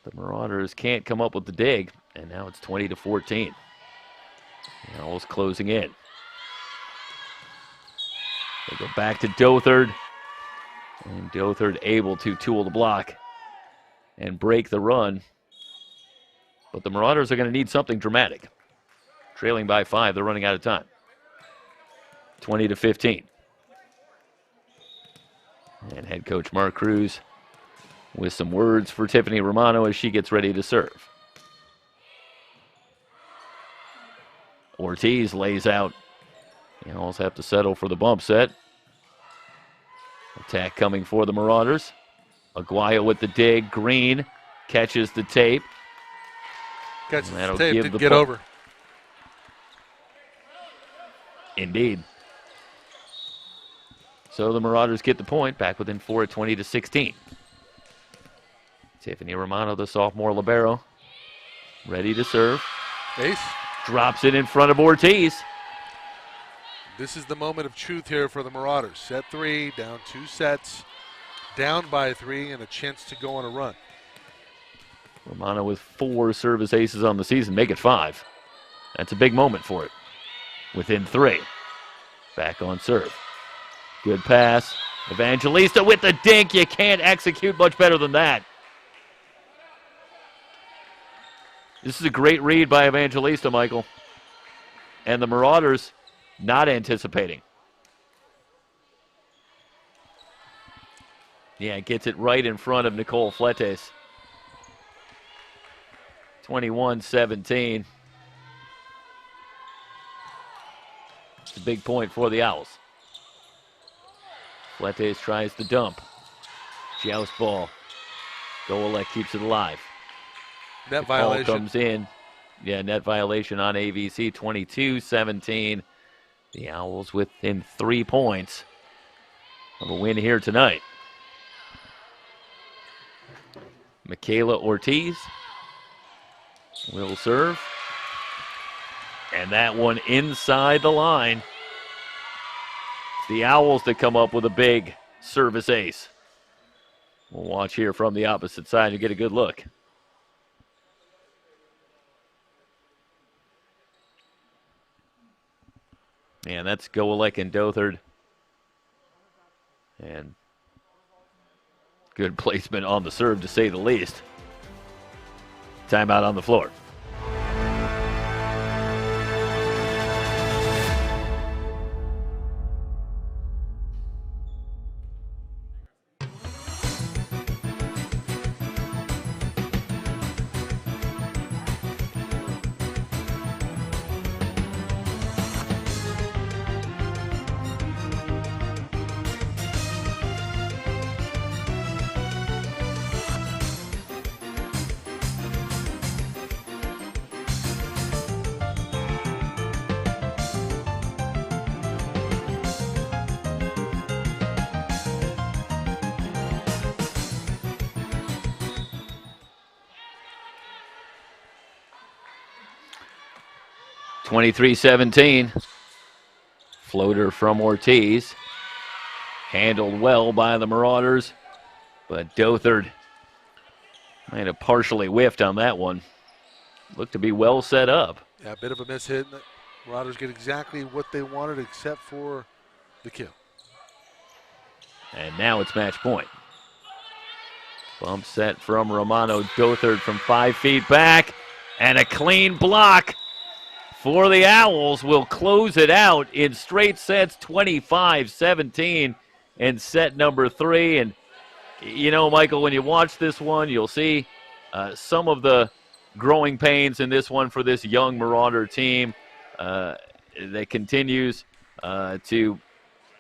The Marauders can't come up with the dig, and now it's 20-14. The Owls closing in. They go back to Dothard, and Dothard able to tool the block and break the run. But the Marauders are going to need something dramatic. Trailing by 5, they're running out of time. 20-15. And head coach Mark Cruz with some words for Tiffany Romano as she gets ready to serve. Ortiz lays out. The Owls have to settle for the bump set. Attack coming for the Marauders. Aguayo with the dig. Green catches the tape. Catches the tape, didn't get over. Indeed. So the Marauders get the point, back within 4 at 20-16. Tiffany Romano, the sophomore libero, ready to serve. Ace. Drops it in front of Ortiz. This is the moment of truth here for the Marauders. Set 3, down 2 sets, down by 3, and a chance to go on a run. Romano with 4 service aces on the season, make it 5. That's a big moment for it. Within 3. Back on serve. Good pass. Evangelista with the dink. You can't execute much better than that. This is a great read by Evangelista, Michael. And the Marauders not anticipating. Yeah, gets it right in front of Nicole Fletes. 21-17. It's a big point for the Owls. Fletes tries to dump. Joust ball. Golek keeps it alive. Net violation. Ball comes in. Yeah, net violation on AVC. 22-17. The Owls within 3 points of a win here tonight. Michaela Ortiz will serve. And that one inside the line. The Owls that come up with a big service ace. We'll watch here from the opposite side and get a good look. And that's Golek and Dothard. And good placement on the serve, to say the least. Timeout on the floor. (23-17). Floater from Ortiz. Handled well by the Marauders, but Dothard might have partially whiffed on that one. Looked to be well set up. Yeah, a bit of a miss hit. Marauders get exactly what they wanted except for the kill. And now it's match point. Bump set from Romano. Dothard from 5 feet back. And a clean block for the Owls. Will close it out in straight sets, 25-17 in set number 3. And, you know, Michael, when you watch this one, you'll see some of the growing pains in this one for this young Marauder team that continues to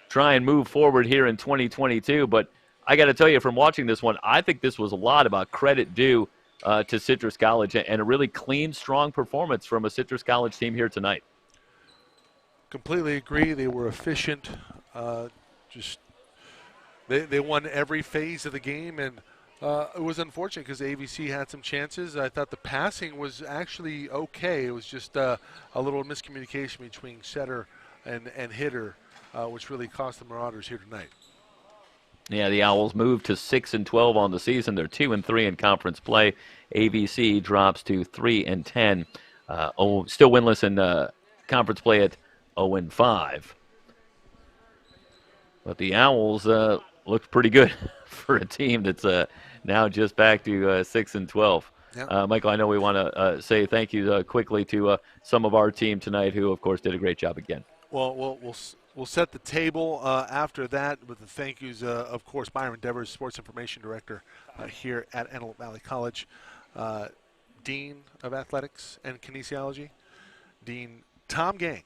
try and move forward here in 2022. But I got to tell you, from watching this one, I think this was a lot about credit due to Citrus College and a really clean, strong performance from a Citrus College team here tonight. Completely agree. They were efficient. They won every phase of the game, and it was unfortunate because AVC had some chances. I thought the passing was actually okay. It was just a little miscommunication between setter and hitter, which really cost the Marauders here tonight. Yeah, the Owls moved to 6-12 on the season. They're 2-3 in conference play. AVC drops to 3-10. Still winless in conference play at 0-5. But the Owls looked pretty good for a team that's now just back to 6-12. Yep. Michael, I know we want to say thank you quickly to some of our team tonight, who of course did a great job again. Well, we'll set the table after that with the thank yous, of course, Byron Devers, Sports Information Director here at Antelope Valley College, Dean of Athletics and Kinesiology, Dean Tom Gang,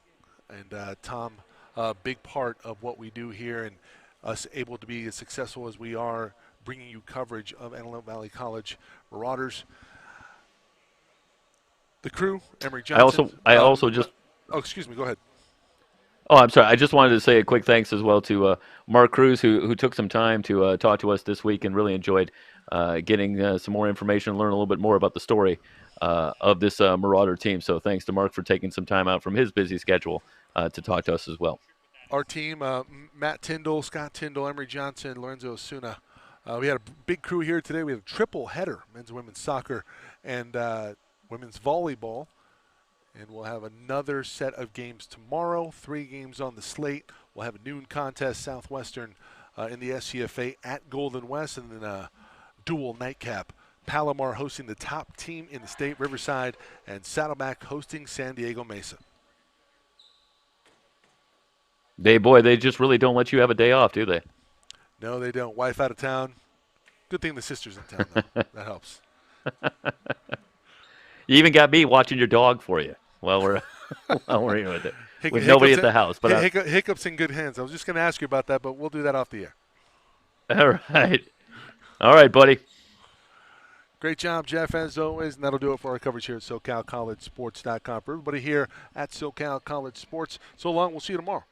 and Tom, a big part of what we do here and us able to be as successful as we are, bringing you coverage of Antelope Valley College Marauders. The crew, Emery Johnson. I also just. Oh, excuse me. Go ahead. Oh, I'm sorry. I just wanted to say a quick thanks as well to Mark Cruz, who took some time to talk to us this week and really enjoyed getting some more information and learn a little bit more about the story of this Marauder team. So thanks to Mark for taking some time out from his busy schedule to talk to us as well. Our team, Matt Tyndall, Scott Tyndall, Emery Johnson, Lorenzo Osuna. We had a big crew here today. We had a triple header, men's and women's soccer and women's volleyball. And we'll have another set of games tomorrow, 3 games on the slate. We'll have a noon contest, Southwestern in the SCFA at Golden West, and then a dual nightcap. Palomar hosting the top team in the state, Riverside, and Saddleback hosting San Diego Mesa. They just really don't let you have a day off, do they? No, they don't. Wife out of town. Good thing the sister's in town, though. That helps. You even got me watching your dog for you while we're here with it. With nobody at the house. But hiccups in good hands. I was just going to ask you about that, but we'll do that off the air. All right, buddy. Great job, Jeff, as always, and that'll do it for our coverage here at SoCalCollegeSports.com. For everybody here at SoCal College Sports, so long. We'll see you tomorrow.